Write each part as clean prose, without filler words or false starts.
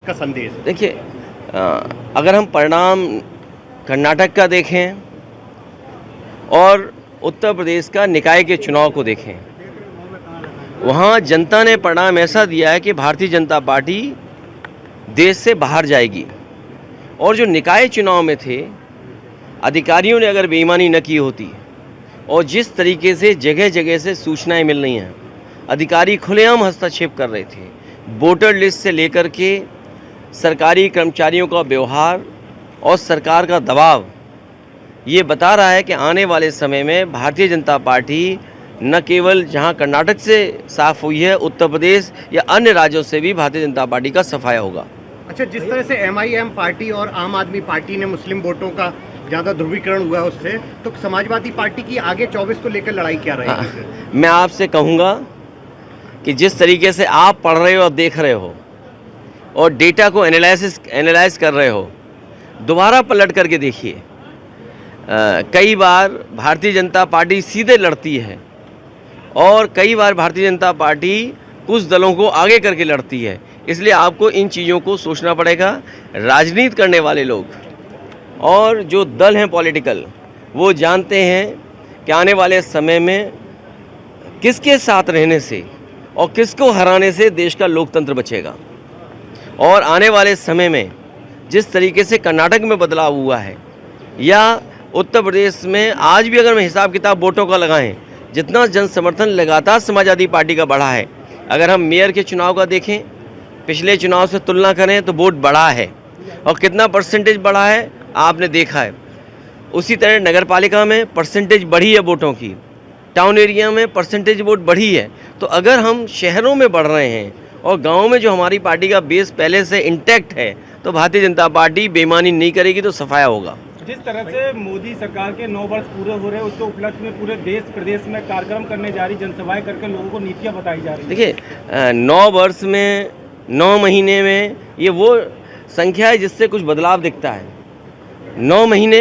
का संदेश? देखिए, अगर हम परिणाम कर्नाटक का देखें और उत्तर प्रदेश का निकाय के चुनाव को देखें, वहाँ जनता ने परिणाम ऐसा दिया है कि भारतीय जनता पार्टी देश से बाहर जाएगी। और जो निकाय चुनाव में थे, अधिकारियों ने अगर बेईमानी न की होती और जिस तरीके से जगह जगह से सूचनाएं मिल रही हैं, अधिकारी खुलेआम हस्तक्षेप कर रहे थे, वोटर लिस्ट से लेकर के सरकारी कर्मचारियों का व्यवहार और सरकार का दबाव, ये बता रहा है कि आने वाले समय में भारतीय जनता पार्टी न केवल जहां कर्नाटक से साफ हुई है, उत्तर प्रदेश या अन्य राज्यों से भी भारतीय जनता पार्टी का सफाया होगा। अच्छा, जिस तरह से MIM पार्टी और आम आदमी पार्टी ने मुस्लिम वोटों का ज़्यादा ध्रुवीकरण हुआ उससे, तो समाजवादी पार्टी की आगे 24 को लेकर लड़ाई क्या रहेगी? मैं आपसे कहूँगा कि जिस तरीके से आप पढ़ रहे हो और देख रहे हो और डेटा को एनालाइज कर रहे हो, दोबारा पलट करके देखिए। कई बार भारतीय जनता पार्टी सीधे लड़ती है और कई बार भारतीय जनता पार्टी कुछ दलों को आगे करके लड़ती है। इसलिए आपको इन चीज़ों को सोचना पड़ेगा। राजनीति करने वाले लोग और जो दल हैं पॉलिटिकल, वो जानते हैं कि आने वाले समय में किसके साथ रहने से और किसको हराने से देश का लोकतंत्र बचेगा। और आने वाले समय में जिस तरीके से कर्नाटक में बदलाव हुआ है या उत्तर प्रदेश में आज भी अगर हम हिसाब किताब वोटों का लगाएं, जितना जन समर्थन लगातार समाजवादी पार्टी का बढ़ा है, अगर हम मेयर के चुनाव का देखें, पिछले चुनाव से तुलना करें तो वोट बढ़ा है और कितना परसेंटेज बढ़ा है आपने देखा है। उसी तरह नगर पालिका में परसेंटेज बढ़ी है वोटों की, टाउन एरिया में परसेंटेज वोट बढ़ी है। तो अगर हम शहरों में बढ़ रहे हैं और गाँव में जो हमारी पार्टी का बेस पहले से इंटैक्ट है, तो भारतीय जनता पार्टी बेईमानी नहीं करेगी, तो सफाया होगा। जिस तरह से मोदी सरकार के 9 वर्ष पूरे हो रहे हैं, उसके उपलक्ष्य में पूरे देश प्रदेश में कार्यक्रम करने जा रही, जनसभाएं करके लोगों को नीतियां बताई जा रही। देखिए, 9 वर्ष में 9 महीने में ये वो संख्या है जिससे कुछ बदलाव दिखता है। 9 महीने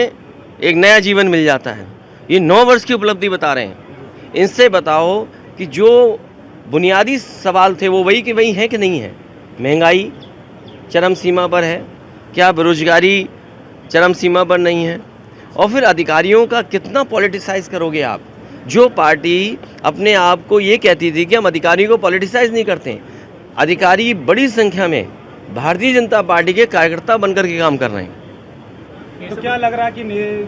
एक नया जीवन मिल जाता है। ये 9 वर्ष की उपलब्धि बता रहे हैं। इनसे बताओ कि जो बुनियादी सवाल थे वो वही कि वही है कि नहीं है। महंगाई चरम सीमा पर है, क्या बेरोजगारी चरम सीमा पर नहीं है? और फिर अधिकारियों का कितना पॉलिटिसाइज करोगे आप? जो पार्टी अपने आप को ये कहती थी कि हम अधिकारियों को पॉलिटिसाइज नहीं करते, अधिकारी बड़ी संख्या में भारतीय जनता पार्टी के कार्यकर्ता बनकर के काम कर रहे हैं। तो क्या लग रहा है कि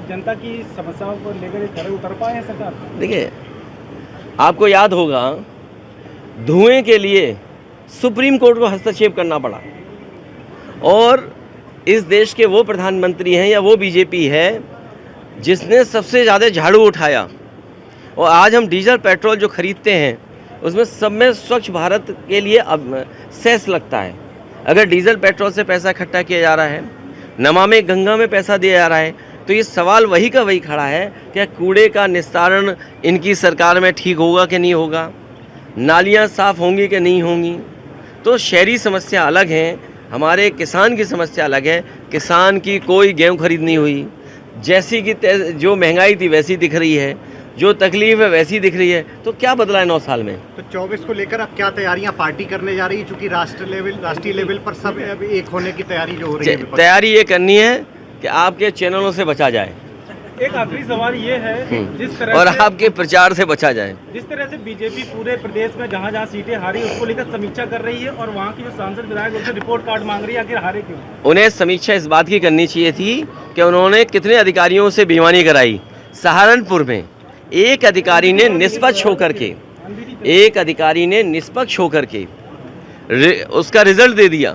जनता की समस्याओं को लेकर खड़े उतर पाए हैं सरकार? देखिए, आपको याद होगा धुएं के लिए सुप्रीम कोर्ट को हस्तक्षेप करना पड़ा और इस देश के वो प्रधानमंत्री हैं या वो बीजेपी है जिसने सबसे ज़्यादा झाड़ू उठाया। और आज हम डीजल पेट्रोल जो खरीदते हैं उसमें सब में स्वच्छ भारत के लिए अब सेस लगता है। अगर डीजल पेट्रोल से पैसा इकट्ठा किया जा रहा है, नमामि गंगा में पैसा दिया जा रहा है, तो ये सवाल वही का वही खड़ा है कि कूड़े का निस्तारण इनकी सरकार में ठीक होगा कि नहीं होगा, नालियाँ साफ़ होंगी कि नहीं होंगी। तो शहरी समस्या अलग है, हमारे किसान की समस्या अलग है। किसान की कोई गेहूँ खरीद नहीं हुई, जैसी की जो महंगाई थी वैसी दिख रही है, जो तकलीफ है वैसी दिख रही है। तो क्या बदला है 9 साल में? तो 24 को लेकर अब क्या तैयारियां पार्टी करने जा रही है, चूंकि राष्ट्रीय लेवल पर सब अब एक होने की तैयारी जो हो रही है? तैयारी ये करनी है कि आपके चैनलों से बचा जाए। एक आखिरी सवाल ये है, जिस तरह और आपके प्रचार से बचा जाए। जिस तरह से बीजेपी पूरे प्रदेश में जहां जहां सीटें हारी उसको लेकर समीक्षा कर रही है और वहां की जो सांसद विधायक उनसे रिपोर्ट कार्ड मांग रही है, आखिर हारे क्यों? उन्हें समीक्षा इस बात की करनी चाहिए थी कि उन्होंने कितने अधिकारियों से बेईमानी कराई। सहारनपुर में एक अधिकारी ने निष्पक्ष होकर के उसका रिजल्ट दे दिया,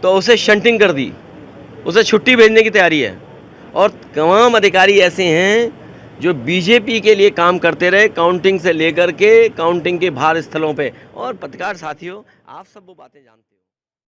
तो उसे शंटिंग कर दी, उसे छुट्टी भेजने की तैयारी है। और तमाम अधिकारी ऐसे हैं जो बीजेपी के लिए काम करते रहे, काउंटिंग से लेकर के काउंटिंग के बाहर स्थलों पे। और पत्रकार साथियों, आप सब वो बातें जानते हैं।